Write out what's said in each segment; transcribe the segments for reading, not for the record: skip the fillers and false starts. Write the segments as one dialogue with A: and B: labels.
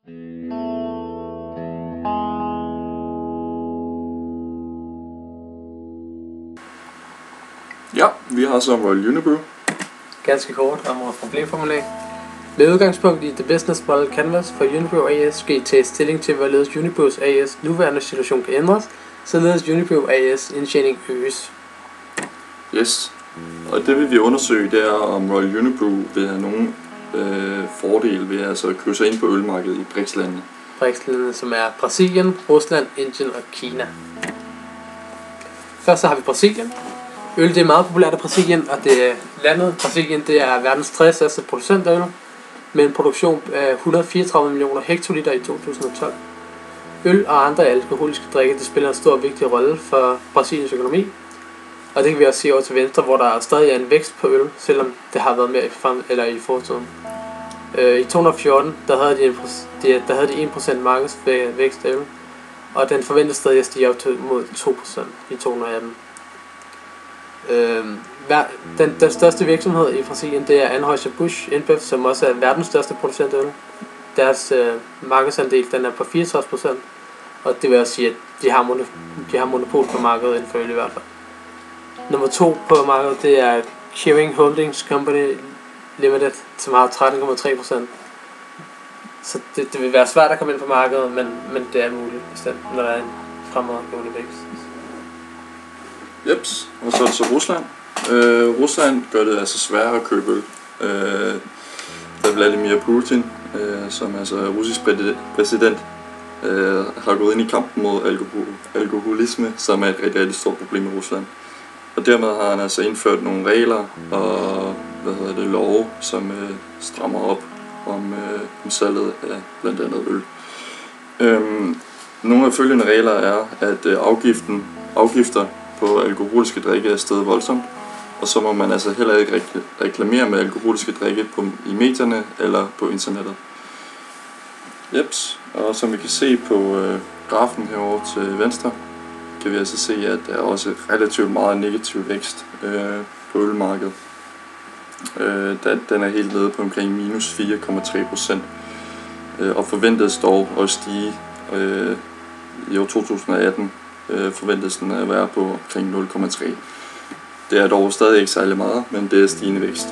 A: Ja, vi har så Royal Unibrew.
B: Ganske kort om vores problemformulering. Med udgangspunkt i The Business Model Canvas for Unibrew AS skal I tage stilling til, hvorledes Unibrews AS nuværende situation kan ændres, således Unibrew AS indtjening øges.
A: Yes, og det vil vi undersøge, det er om Royal Unibrew vil have nogen fordel ved altså at købe sig ind på ølmarkedet i BRICS-landene.
B: BRICS-landene, som er Brasilien, Rusland, Indien og Kina. Først så har vi Brasilien. Øl det er meget populært i Brasilien, og det er landet Brasilien, det er verdens 3. største producent af øl, med en produktion af 134 millioner hektoliter i 2012. Øl og andre alkoholiske drikke, det spiller en stor og vigtig rolle for Brasiliens økonomi. Og det kan vi også se over til venstre, hvor der stadig er en vækst på øl, selvom det har været mere i fortiden. I 2014, der havde de 1% markedsvækst af øl, og den forventes stadig at stige op til mod 2% i 2018. Den største virksomhed i Brasilien, det er Anheuser-Busch InBev, som også er verdens største producent af øl. Deres markedsandel, den er på 64%, og det vil også sige, at de har monopol på markedet inden for øl i hvert fald. Nummer 2 på markedet, det er Kering Holdings Company Limited, som har 13,3%. Så det vil være svært at komme ind på markedet, men det er muligt, bestemt, når der er en fremadgående vækst.
A: Jeps, og så er det så Rusland. Rusland gør det altså sværere at købe øl. Da Vladimir Putin, som altså er russisk præsident, har gået ind i kampen mod alkoholisme, som er et rigtig stort problem i Rusland. Og dermed har han altså indført nogle regler og love, som strammer op om salget af blandt andet øl. Nogle af følgende regler er, at afgifter på alkoholiske drikke er steget voldsomt, og så må man altså heller ikke reklamere med alkoholiske drikke i medierne eller på internettet. Jeps, og som vi kan se på grafen herovre til venstre, kan vi altså se, at der er også relativt meget negativ vækst på ølmarkedet. Den er helt nede på omkring minus 4,3%, og forventes dog at stige i år 2018. Forventes den at være på omkring 0,3. Det er dog stadig ikke særlig meget, men det er stigende vækst.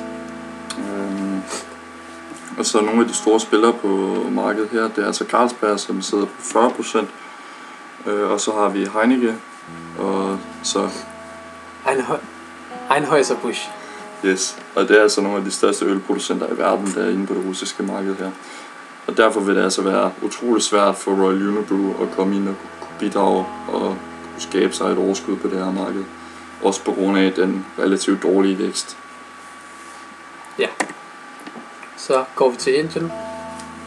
A: Og så nogle af de store spillere på markedet her, det er altså Carlsberg, som sidder på 40%. Og så har vi Heineken, og så
B: Anheuser-Busch.
A: Yes, og det er altså nogle af de største ølproducenter i verden, der er inde på det russiske marked her. Og derfor vil det altså være utroligt svært for Royal Unibrew at komme ind og bidrage og skabe sig et overskud på det her marked. Også på grund af den relativt dårlige vækst.
B: Ja. Så går vi til Indien.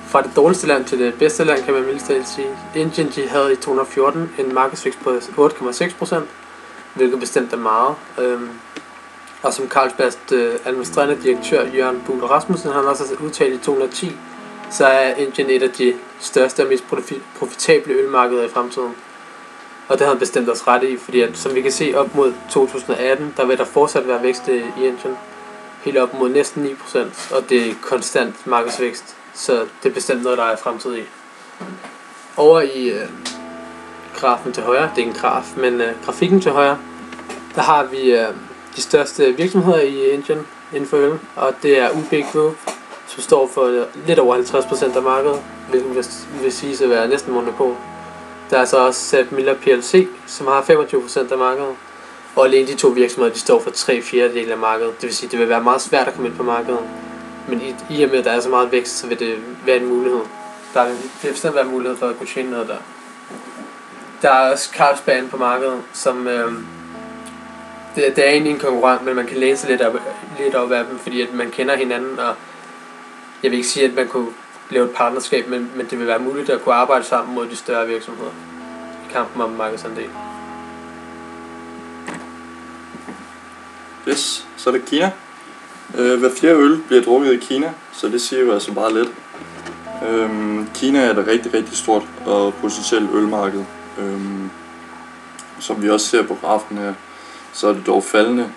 B: Fra det dårligste land til det bedste land, kan man mildt talt sige. Indien, de havde i 2014 en markedsvækst på 8,6%, hvilket bestemt er meget. Og som Carlsbergs administrerende direktør, Jørgen Buhl Rasmussen, han også har udtalt i 2010, så er Indien et af de største og mest profitable ølmarkeder i fremtiden. Og det har han bestemt også ret i, fordi at, som vi kan se op mod 2018, der vil der fortsat være vækst i Indien. Helt op mod næsten 9%, og det er konstant markedsvækst. Så det er bestemt noget, der er fremtid i. Over i grafen til højre, det er en graf, men grafikken til højre, der har vi de største virksomheder i Indien inden for øl, og det er UB Group, som står for lidt over 50% af markedet, hvilket vil sige at være næsten monopol. Der er så også Sepp Miller PLC, som har 25% af markedet, og alene de to virksomheder, de står for 3/4 af markedet. Det vil sige, at det vil være meget svært at komme ind på markedet. Men i og med, at der er så meget vækst, så vil det være en mulighed. Det vil bestemt være en mulighed for at kunne tjene noget der. Der er også Carlsberg på markedet, som det er egentlig en konkurrent, men man kan læne sig lidt op af dem, fordi at man kender hinanden, og jeg vil ikke sige, at man kunne lave et partnerskab, men det vil være muligt at kunne arbejde sammen mod de større virksomheder i kampen om markedsandel.
A: Yes, så er det Kina. Hver fjerde øl bliver drukket i Kina, så det siger jo altså bare lidt. Kina er et rigtig stort og potentielt ølmarked. Som vi også ser på grafen her, så er det dog faldende,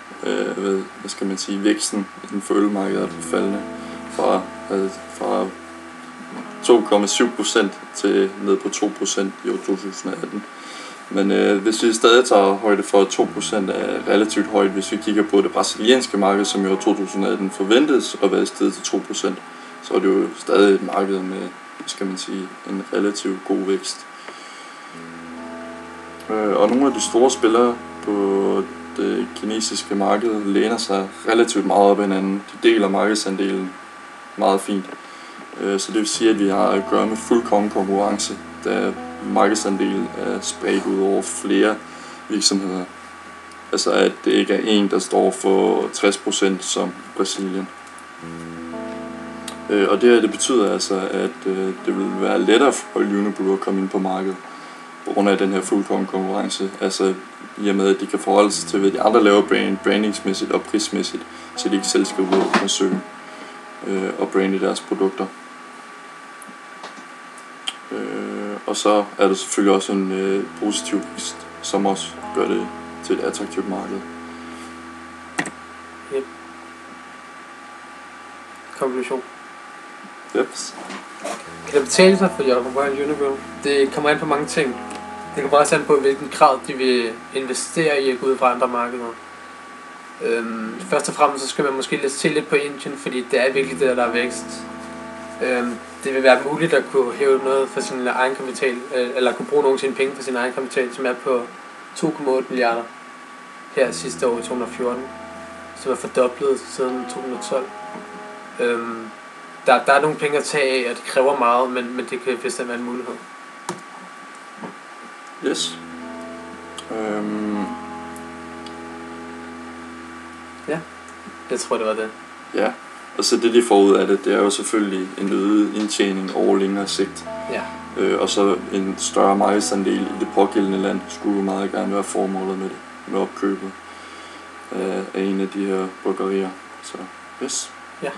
A: hvad skal man sige, væksten inden for ølmarkedet er faldende fra 2,7% til ned på 2% i år 2018. Men hvis vi stadig tager højde for, at 2% er relativt højt, hvis vi kigger på det brasilianske marked, som i år 2018 forventes at være steget til 2%, så er det jo stadig et marked med, skal man sige, en relativt god vækst. Og nogle af de store spillere på det kinesiske marked læner sig relativt meget op ad hinanden. De deler markedsandelen meget fint. Så det vil sige, at vi har at gøre med fuldkommen konkurrence, da markedsandelen er spredt ud over flere virksomheder. Altså at det ikke er en, der står for 60% som Brasilien. Og det betyder altså, at det vil være lettere for Unibrew at komme ind på markedet på grund af den her fuldkommen konkurrence. Altså i og med, at de kan forholde sig til, hvad de andre laver brandingsmæssigt og prismæssigt, så de ikke selv skal ud og søge og brande deres produkter. Og så er der selvfølgelig også en positiv vækst, som også gør det til et attraktivt marked.
B: Yep. Konklusion.
A: Yep.
B: Kan det betale sig for jer at konkurrere i Unibrew? Det kommer an på mange ting. Det kommer også an på, hvilken grad de vil investere i at gå ud fra andre markeder. Først og fremmest så skal man måske se lidt på Indien, fordi det er virkelig der er vækst. Det vil være muligt at kunne hæve noget for sin egenkapital, eller kunne bruge nogle af sine penge for sin egenkapital, som er på 2,8 milliarder her sidste år i 2014, som er fordoblet siden 2012. Der er nogle penge at tage af, og det kræver meget, men det kan vist være en mulighed.
A: Yes.
B: Ja, jeg tror det var det.
A: Ja, og så det de får ud af det, det er jo selvfølgelig en øget indtjening over længere sigt.
B: Ja.
A: Og så en større markedsandel i det pågældende land skulle meget gerne være formålet med det, med opkøbet af en af de her bryggerier. Så yes.
B: Ja.